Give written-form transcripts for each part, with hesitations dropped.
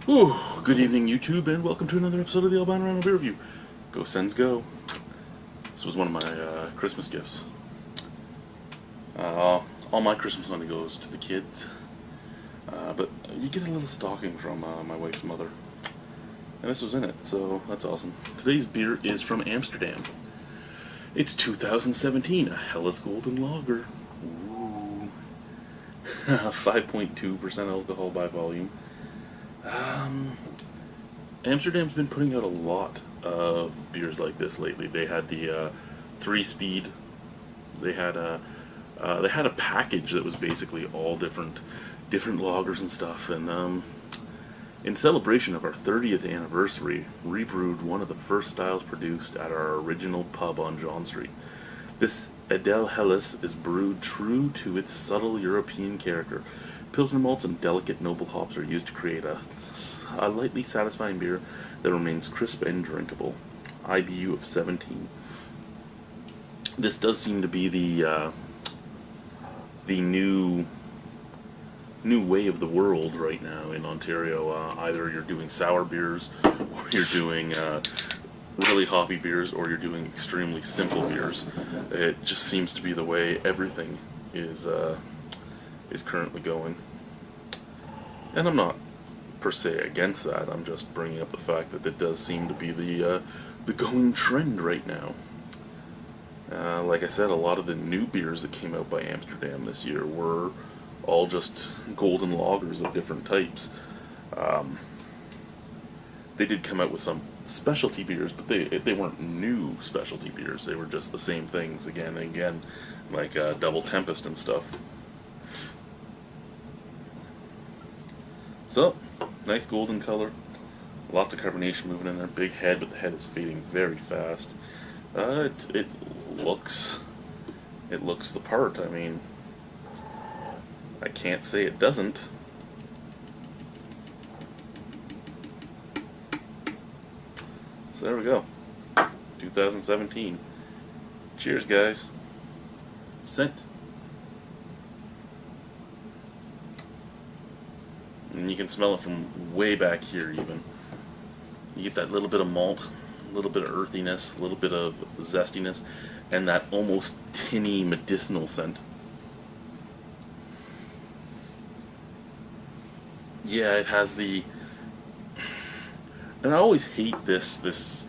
Whew, good evening YouTube, and welcome to another episode of the Albino Rhino Beer Review. Go Sens go. This was one of my Christmas gifts. All my Christmas money goes to the kids, but you get a little stocking from my wife's mother. And this was in it, so that's awesome. Today's beer is from Amsterdam. It's 2017, a Helles Golden Lager. Ooh. 5.2% alcohol by volume. Amsterdam's been putting out a lot of beers like this lately. They had the 3-speed. They had a package that was basically all different lagers and stuff. And in celebration of our 30th anniversary, we brewed one of the first styles produced at our original pub on John Street. This Edel Helles is brewed true to its subtle European character. Pilsner malts and delicate noble hops are used to create a lightly satisfying beer that remains crisp and drinkable. IBU of 17. This does seem to be the new way of the world right now in Ontario. Either you're doing sour beers, or you're doing really hoppy beers, or you're doing extremely simple beers. It just seems to be the way everything is currently going. And I'm not per se against that. I'm just bringing up the fact that it does seem to be the going trend right now. Like I said, a lot of the new beers that came out by Amsterdam this year were all just golden lagers of different types. They did come out with some specialty beers, but they weren't new specialty beers. They were just the same things again and again, like Double Tempest and stuff. So, nice golden color, lots of carbonation moving in there, big head, but the head is fading very fast. It looks the part. I mean, I can't say it doesn't. So there we go, 2017. Cheers, guys. Scent. And you can smell it from way back here even. You get that little bit of malt, a little bit of earthiness, a little bit of zestiness, and that almost tinny medicinal scent. Yeah, it has the... And I always hate this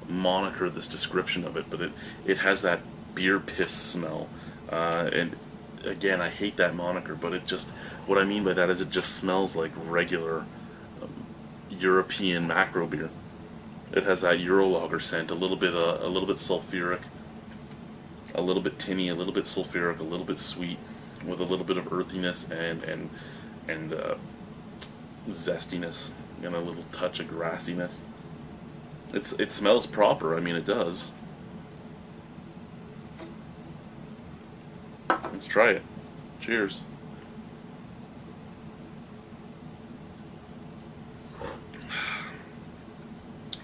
moniker, this description of it, but it has that beer piss smell. And again, I hate that moniker, but it just... What I mean by that is it just smells like regular European macro beer. It has that Eurolager scent, a little bit sulfuric, a little bit tinny, a little bit sulfuric, a little bit sweet, with a little bit of earthiness and zestiness, and a little touch of grassiness. It smells proper. I mean, it does. Let's try it. Cheers.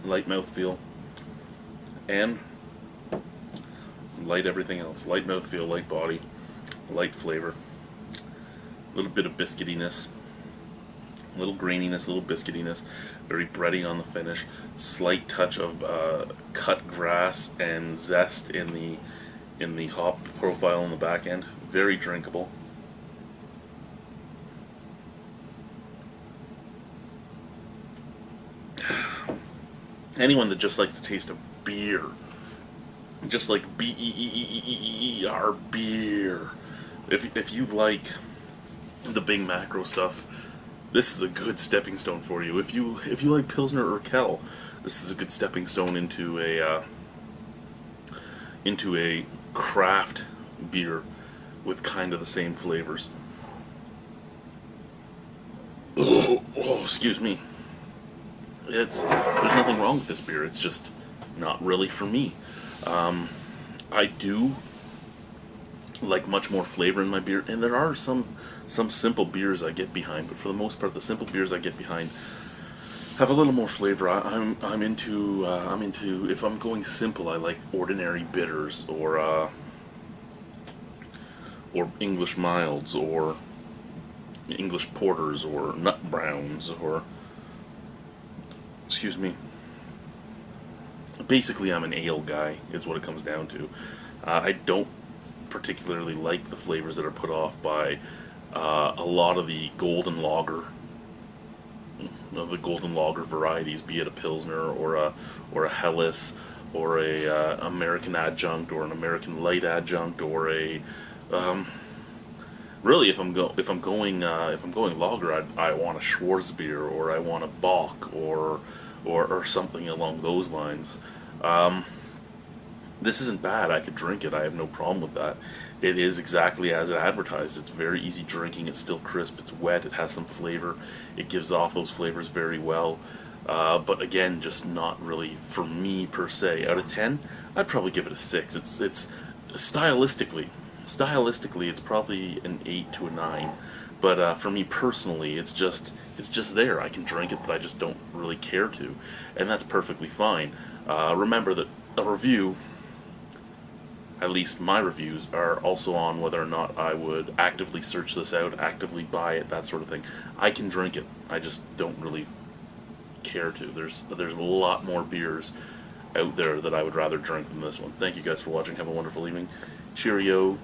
Light mouthfeel, and light everything else. Light mouthfeel, light body, light flavor. A little bit of biscuitiness, a little graininess, a little biscuitiness. Very bready on the finish. Slight touch of cut grass and zest in the hop profile on the back end. Very drinkable. Anyone that just likes the taste of beer, just like B-E-E-E-E-E-R, beer. If you like the big macro stuff, this is a good stepping stone for you. If you like Pilsner or Urquell, this is a good stepping stone into a craft beer with kind of the same flavors. Oh, excuse me. There's nothing wrong with this beer. It's just not really for me. I do like much more flavor in my beer, and there are some simple beers I get behind, but for the most part, the simple beers I get behind have a little more flavor. I'm into if I'm going simple, I like ordinary bitters or English milds or English porters or nut browns or Excuse me. Basically, I'm an ale guy, is what it comes down to. I don't particularly like the flavors that are put off by a lot of the golden lager varieties, be it a pilsner or a Helles or a American adjunct or an American light adjunct or a really if I'm going lager, I want a Schwarzbier or I want a Bock or something along those lines. This isn't bad. I could drink it. I have no problem with that. It is exactly as it advertised. It's very easy drinking. It's still crisp. It's wet. It has some flavor. It gives off those flavors very well. But again, just not really for me per se. Out of 10, I'd probably give it a 6. It's stylistically, it's probably an 8 to a 9. But for me personally, it's just there. I can drink it, but I just don't really care to, and that's perfectly fine. Remember that a review, at least my reviews, are also on whether or not I would actively search this out, actively buy it, that sort of thing. I can drink it. I just don't really care to. There's a lot more beers out there that I would rather drink than this one. Thank you guys for watching. Have a wonderful evening. Cheerio.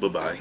Bye-bye.